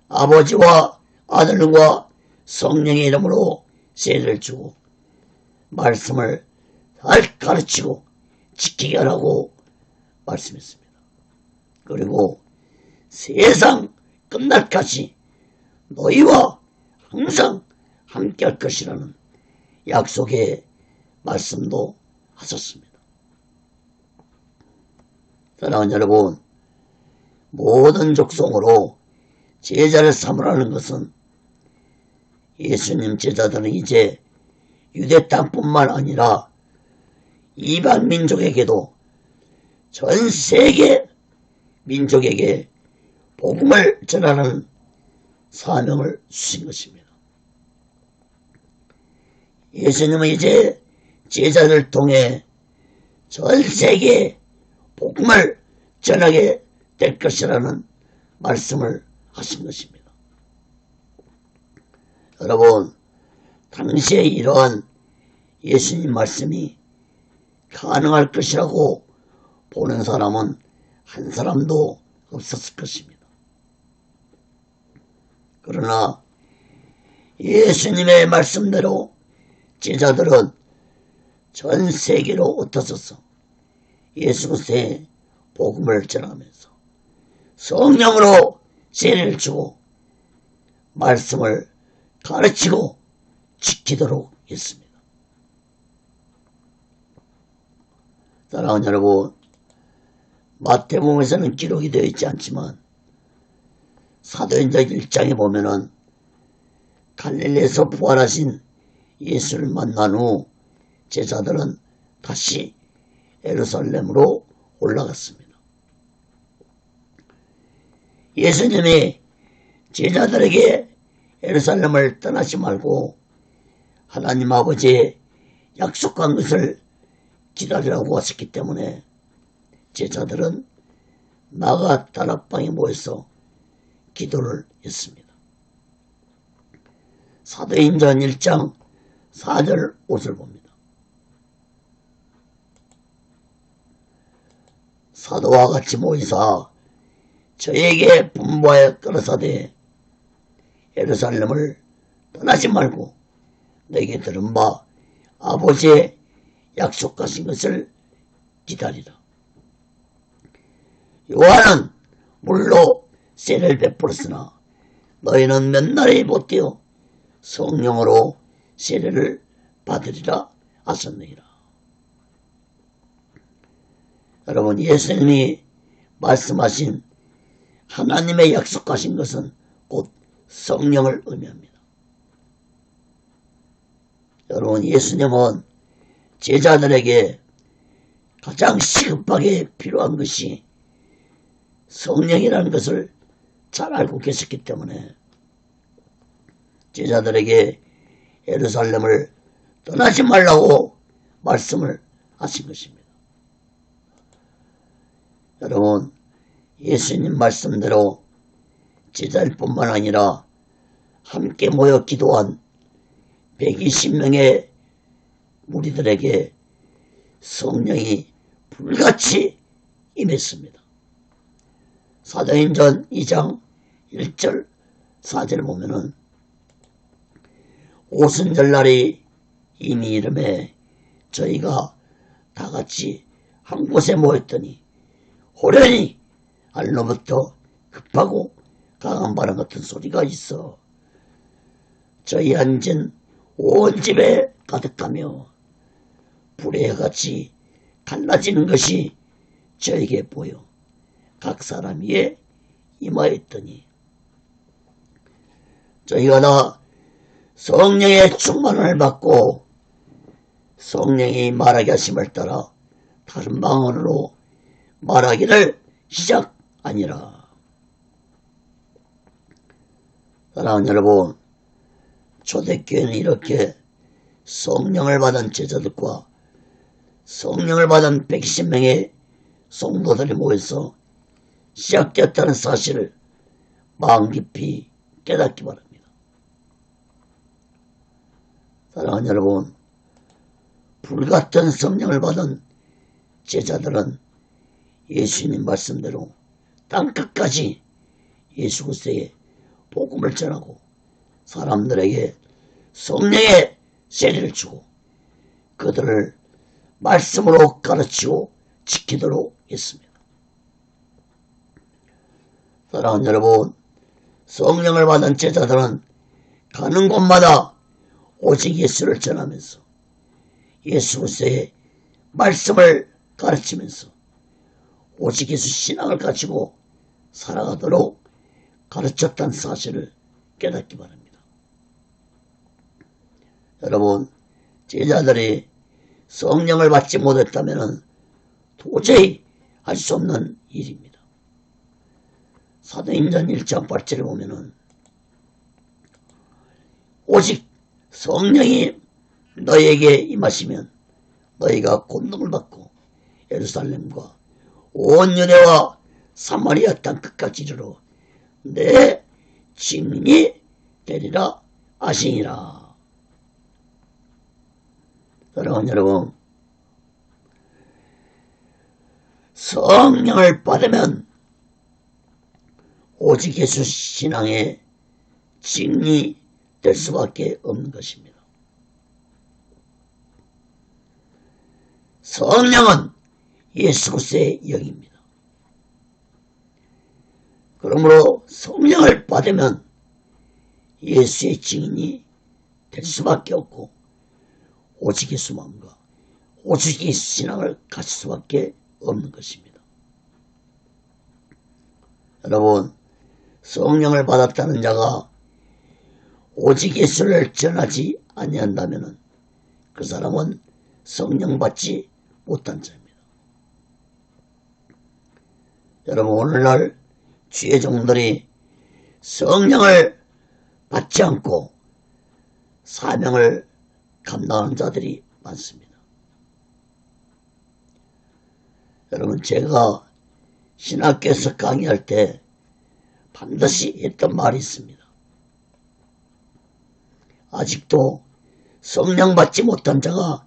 아버지와 아들과 성령의 이름으로 세례를 주고 말씀을 잘 가르치고 지키게 하라고 말씀했습니다. 그리고 세상 끝날까지 너희와 항상 함께할 것이라는 약속의 말씀도 하셨습니다. 사랑하는 여러분, 모든 족속으로 제자를 삼으라는 것은 예수님 제자들은 이제 유대 땅뿐만 아니라 이방 민족에게도 전 세계 민족에게 복음을 전하는 사명을 주신 것입니다. 예수님은 이제 제자들을 통해 전 세계에 복음을 전하게 될 것이라는 말씀을 하신 것입니다. 여러분, 당시에 이러한 예수님 말씀이 가능할 것이라고 보는 사람은 한 사람도 없었을 것입니다. 그러나 예수님의 말씀대로 제자들은 전 세계로 흩어져서 예수 그리스도의 복음을 전하면서 성령으로 세례를 주고 말씀을 가르치고 지키도록 했습니다. 사랑하는 여러분, 마태복음에서는 기록이 되어 있지 않지만 사도행전 1장에 보면은 갈릴리에서 부활하신 예수를 만난 후 제자들은 다시 예루살렘으로 올라갔습니다. 예수님이 제자들에게 예루살렘을 떠나지 말고 하나님 아버지의 약속한 것을 기다리라고 하셨기 때문에 제자들은 나가 다락방에 모여서 기도를 했습니다. 사도행전 1장 4절 5절 봅니다. 사도와 같이 모이사 저에게 분부하여 가라사대 예루살렘을 떠나지 말고 너에게 들은 바 아버지의 약속하신 것을 기다리라. 요한은 물로 세례를 베풀었으나 너희는 몇 날에 못되어 성령으로 세례를 받으리라 하셨느니라. 여러분, 예수님이 말씀하신 하나님의 약속하신 것은 곧 성령을 의미합니다. 여러분, 예수님은 제자들에게 가장 시급하게 필요한 것이 성령이라는 것을 잘 알고 계셨기 때문에 제자들에게 예루살렘을 떠나지 말라고 말씀을 하신 것입니다. 여러분, 예수님 말씀대로 제자일 뿐만 아니라 함께 모여 기도한 120명의 무리들에게 성령이 불같이 임했습니다. 사도행전 2장 1절 4절 보면은 오순절날이 이미 이름에 저희가 다같이 한 곳에 모였더니 호련히 하늘로부터 급하고 강한 바람 같은 소리가 있어 저희 앉은 온 집에 가득하며 불의 같이 갈라지는 것이 저에게 보여 각 사람 위에 임하였더니 저희가 다 성령의 충만을 받고 성령이 말하게 하심을 따라 다른 방언으로 말하기를 시작하니라. 사랑하는 여러분, 초대교회는 이렇게 성령을 받은 제자들과 성령을 받은 120명의 성도들이 모여서 시작되었다는 사실을 마음 깊이 깨닫기 바랍니다. 사랑하는 여러분, 불같은 성령을 받은 제자들은 예수님 말씀대로 땅끝까지 예수 그리스도의 복음을 전하고 사람들에게 성령의 세례를 주고 그들을 말씀으로 가르치고 지키도록 했습니다. 사랑하는 여러분, 성령을 받은 제자들은 가는 곳마다 오직 예수를 전하면서 예수 그리스도의 말씀을 가르치면서 오직 예수 신앙을 가지고 살아가도록 가르쳤다는 사실을 깨닫기 바랍니다. 여러분, 제자들이 성령을 받지 못했다면 도저히 할 수 없는 일입니다. 사도행전 1장 8절에 보면은 오직 성령이 너희에게 임하시면 너희가 권능을 받고 예루살렘과 온 유대와 사마리아 땅 끝까지 이르러 내 증인이 되리라 하시니라. 사랑하는 여러분, 성령을 받으면 오직 예수 신앙의 증인이 될 수밖에 없는 것입니다. 성령은 예수 그리스도의 영입니다. 그러므로 성령을 받으면 예수의 증인이 될 수밖에 없고 오직 예수만과 오직 예수 신앙을 가질 수밖에 없는 것입니다. 여러분, 성령을 받았다는 자가 오직 예수를 전하지 아니한다면 그 사람은 성령 받지 못한 자입니다. 여러분, 오늘날 주의 종들이 성령을 받지 않고 사명을 감당하는 자들이 많습니다. 여러분, 제가 신학교에서 강의할 때 반드시 했던 말이 있습니다. 아직도 성령 받지 못한 자가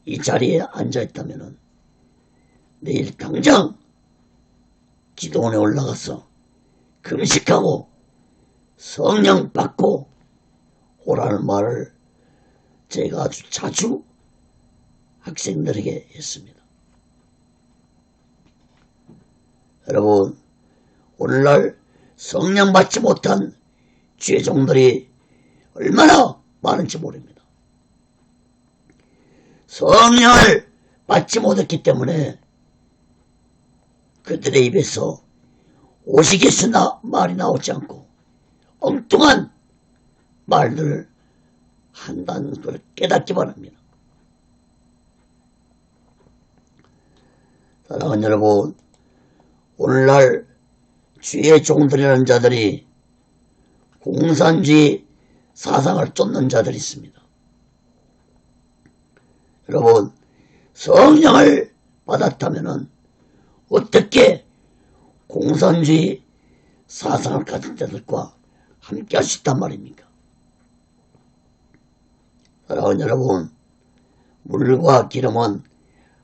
이 자리에 앉아있다면 내일 당장 기도원에 올라가서 금식하고 성령 받고 오라는 말을 제가 아주 자주 학생들에게 했습니다. 여러분, 오늘날 성령 받지 못한 죄종들이 얼마나 많은지 모릅니다. 성령을 받지 못했기 때문에 그들의 입에서 오직 예수나 말이 나오지 않고 엉뚱한 말들을 한다는 걸 깨닫기 바랍니다. 사랑하는 여러분, 오늘날 주의 종들이라는 자들이 공산주의 사상을 쫓는 자들이 있습니다. 여러분, 성령을 받았다면 어떻게 공산주의 사상을 가진 자들과 함께 할 수 있단 말입니까? 사랑하는 여러분, 물과 기름은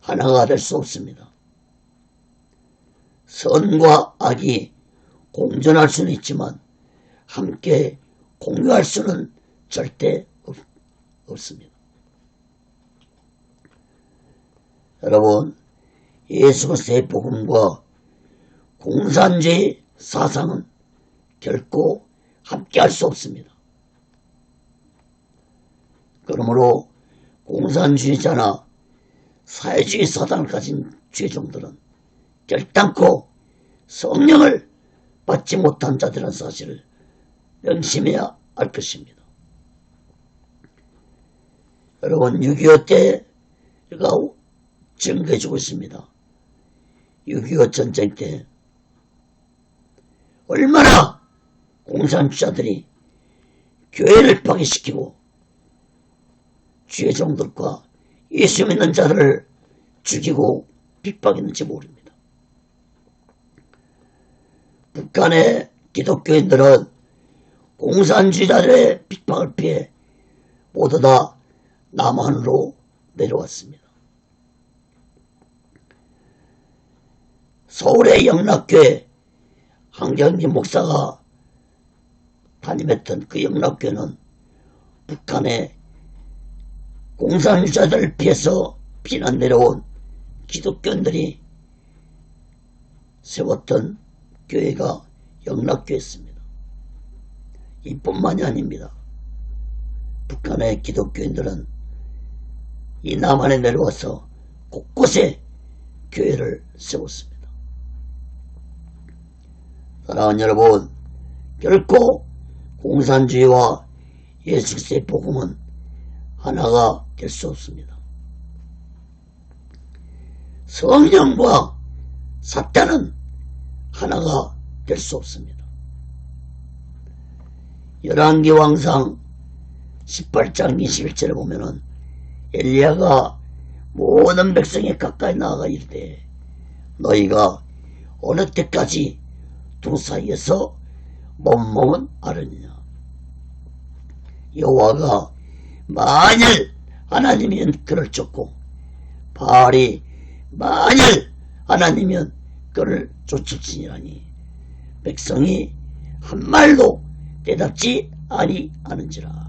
하나가 될 수 없습니다. 선과 악이 공존할 수는 있지만 함께 공유할 수는 절대 없습니다. 여러분, 예수 그리스도의 복음과 공산주의 사상은 결코 함께할 수 없습니다. 그러므로 공산주의자나 사회주의 사상을 가진 죄종들은 결단코 성령을 받지 못한 자들이라는 사실을 명심해야 할 것입니다. 여러분, 6.25 때가 증거해주고 있습니다. 6.25 전쟁 때 얼마나 공산주의자들이 교회를 파괴시키고 주의 종들과 예수 믿는 자들을 죽이고 핍박했는지 모릅니다. 북한의 기독교인들은 공산주의자들의 핍박을 피해 모두 다 남한으로 내려왔습니다. 서울의 영락교회 한경진 목사가 담임했던 그 영락교회는 북한의 공산주의자들을 피해서 피난 내려온 기독교인들이 세웠던 교회가 영락교회였습니다. 이뿐만이 아닙니다. 북한의 기독교인들은 이 남한에 내려와서 곳곳에 교회를 세웠습니다. 사랑하는 여러분, 결코 공산주의와 예수 그리스도의 복음은 하나가 될 수 없습니다. 성령과 사탄은 하나가 될 수 없습니다. 열왕기왕상 18장 21절에 보면은 엘리야가 모든 백성에 가까이 나아가 이르되 너희가 어느 때까지 두 사이에서 몸몸은 아르느냐. 여호와가 만일 하나님이면 그를 쫓고 바알이 만일 하나님이면 그를 쫓을지니라니 백성이 한 말도 대답지 아니하는지라.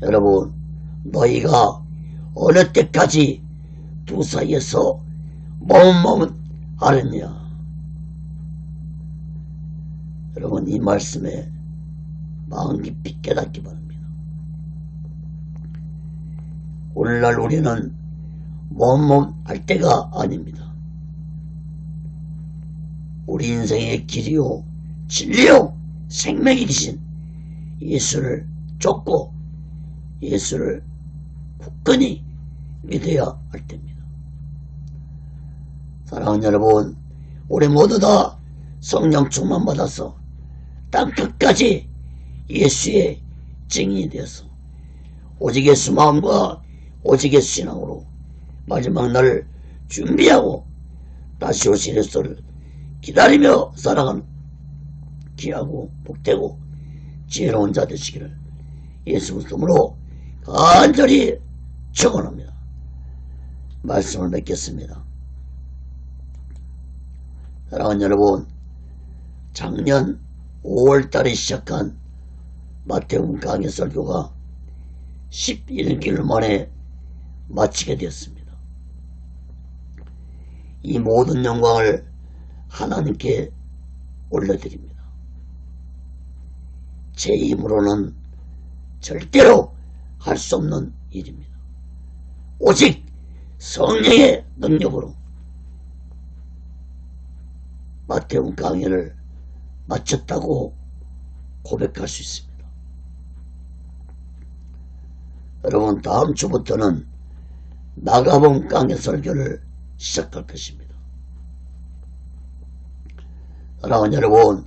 여러분, 너희가 어느 때까지 두 사이에서 몸몸은 아르냐. 여러분, 이 말씀에 마음 깊이 깨닫기 바랍니다. 오늘날 우리는 몸몸 할 때가 아닙니다. 우리 인생의 길이요 진리요 생명이 되신 예수를 쫓고 예수를 굳건히 믿어야 할 때입니다. 사랑하는 여러분, 우리 모두 다 성령 충만 받아서 땅 끝까지 예수의 증인이 되어서 오직 예수 마음과 오직 예수 신앙으로 마지막 날을 준비하고 다시 오실 예수를 기다리며 살아가는 귀하고 복되고 지혜로운 자 되시기를 예수 그리스도로 간절히 축원합니다. 말씀을 맺겠습니다. 사랑하는 여러분, 작년 5월달에 시작한 마태복음 강의 설교가 11개월 만에 마치게 되었습니다. 이 모든 영광을 하나님께 올려드립니다. 제 힘으로는 절대로 할 수 없는 일입니다. 오직 성령의 능력으로 마태복음 강의를 마쳤다고 고백할 수 있습니다. 여러분, 다음 주부터는 마가복음 강의 설교를 시작할 것입니다. 사랑하는 여러분,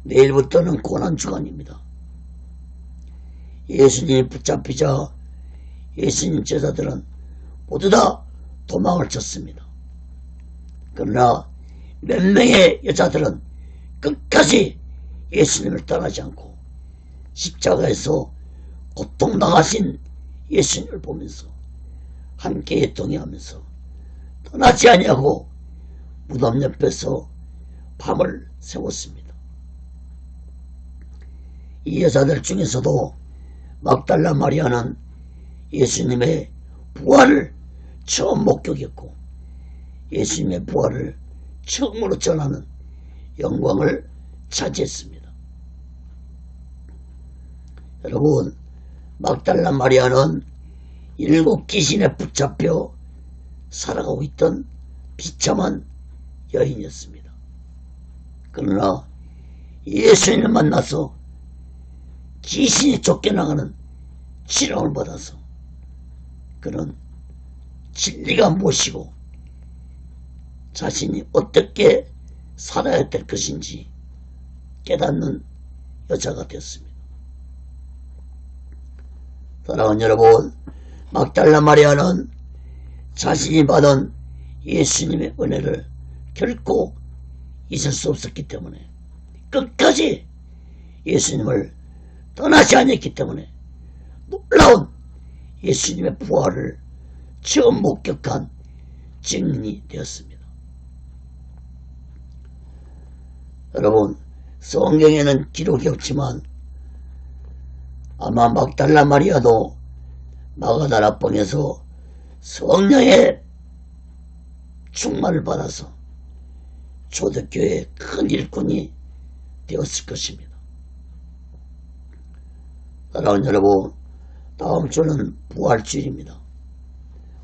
내일부터는 고난주간입니다. 예수님이 붙잡히자 예수님 제자들은 모두 다 도망을 쳤습니다. 그러나 몇 명의 여자들은 끝까지 예수님을 떠나지 않고 십자가에서 고통당하신 예수님을 보면서 함께 동행하면서 떠나지 아니하고 무덤 옆에서 밤을 새웠습니다. 이 여자들 중에서도 막달라 마리아는 예수님의 부활을 처음 목격했고 예수님의 부활을 처음으로 전하는 영광을 차지했습니다. 여러분, 막달라 마리아는 7 귀신에 붙잡혀 살아가고 있던 비참한 여인이었습니다. 그러나 예수님을 만나서 귀신이 쫓겨나가는 치료를 받아서 그는 진리가 무엇이고 자신이 어떻게 살아야 될 것인지 깨닫는 여자가 되었습니다. 사랑하는 여러분, 막달라 마리아는 자신이 받은 예수님의 은혜를 결코 잊을 수 없었기 때문에 끝까지 예수님을 떠나지 않았기 때문에 놀라운 예수님의 부활을 처음 목격한 증인이 되었습니다. 여러분, 성경에는 기록이 없지만 아마 막달라 마리아도 마가다라방에서 성령의 충만을 받아서 초대교회의 큰 일꾼이 되었을 것입니다. 사랑하는 여러분, 다음 주는 부활주일입니다.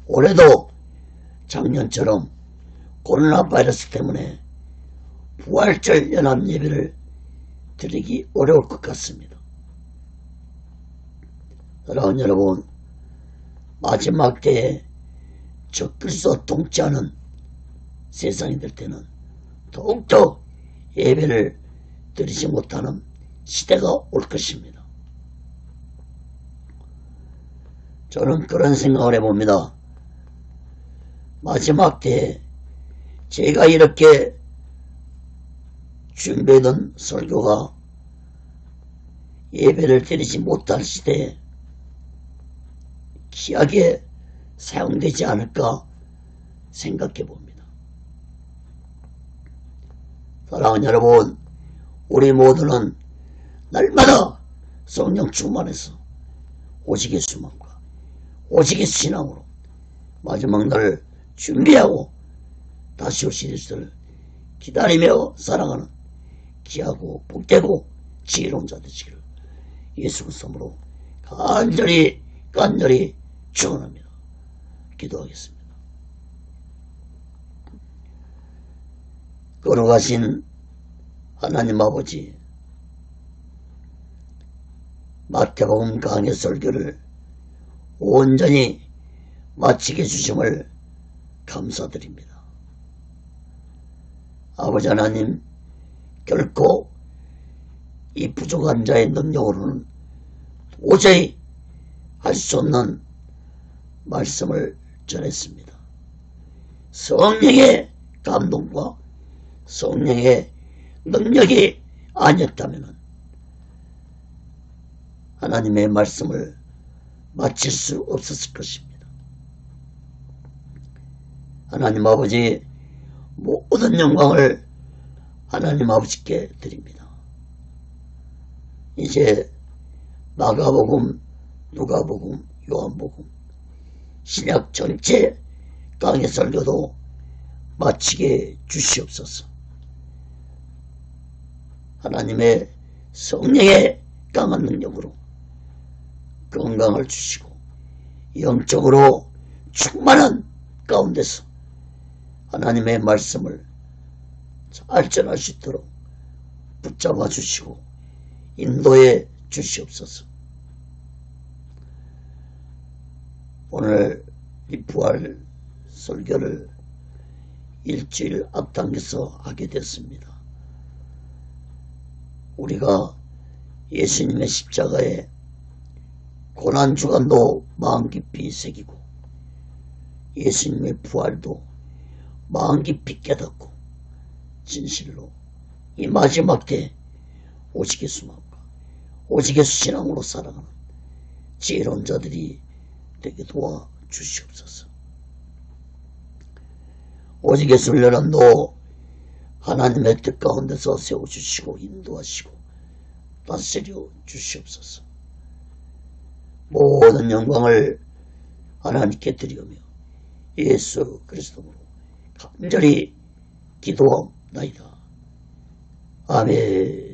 올해도 작년처럼 코로나 바이러스 때문에 부활절 연합 예배를 드리기 어려울 것 같습니다. 사랑하는 여러분, 마지막 때에 적그리스도와 동치하는 세상이 될 때는 더욱더 예배를 드리지 못하는 시대가 올 것입니다. 저는 그런 생각을 해봅니다. 마지막 때에 제가 이렇게 준비하던 설교가 예배를 드리지 못할 시대에 귀하게 사용되지 않을까 생각해 봅니다. 사랑하는 여러분, 우리 모두는 날마다 성령 충만해서 오직 예수만과 오직 예수 신앙으로 마지막 날을 준비하고 다시 오실 예수를 기다리며 살아가는 귀하고 복되고 지혜로운 자 되시기를 예수 그리스도로 간절히 축원합니다. 기도하겠습니다. 걸어가신 하나님 아버지, 마태복음 강해 설교를 온전히 마치게 해주심을 감사드립니다. 아버지 하나님, 결코 이 부족한 자의 능력으로는 도저히 할 수 없는 말씀을 전했습니다. 성령의 감동과 성령의 능력이 아니었다면 하나님의 말씀을 마칠 수 없었을 것입니다. 하나님 아버지, 모든 영광을 하나님 아버지께 드립니다. 이제 마가복음, 누가복음, 요한복음, 신약 전체 강해 설교도 마치게 주시옵소서. 하나님의 성령의 강한 능력으로 건강을 주시고 영적으로 충만한 가운데서 하나님의 말씀을 잘 전할 수 있도록 붙잡아 주시고 인도해 주시옵소서. 오늘 이 부활 설교를 일주일 앞당겨서 하게 됐습니다. 우리가 예수님의 십자가에 고난주간도 마음 깊이 새기고 예수님의 부활도 마음 깊이 깨닫고 진실로 이 마지막 때 오직 예수만과 오직 예수 신앙으로 살아가는 지혜로운 자들이 되게 도와 주시옵소서. 오직 예수를 여러분도 하나님의 뜻 가운데서 세워주시고 인도하시고 다스려 주시옵소서. 모든 영광을 하나님께 드리오며 예수 그리스도로 간절히 기도하옵나이다. 아멘.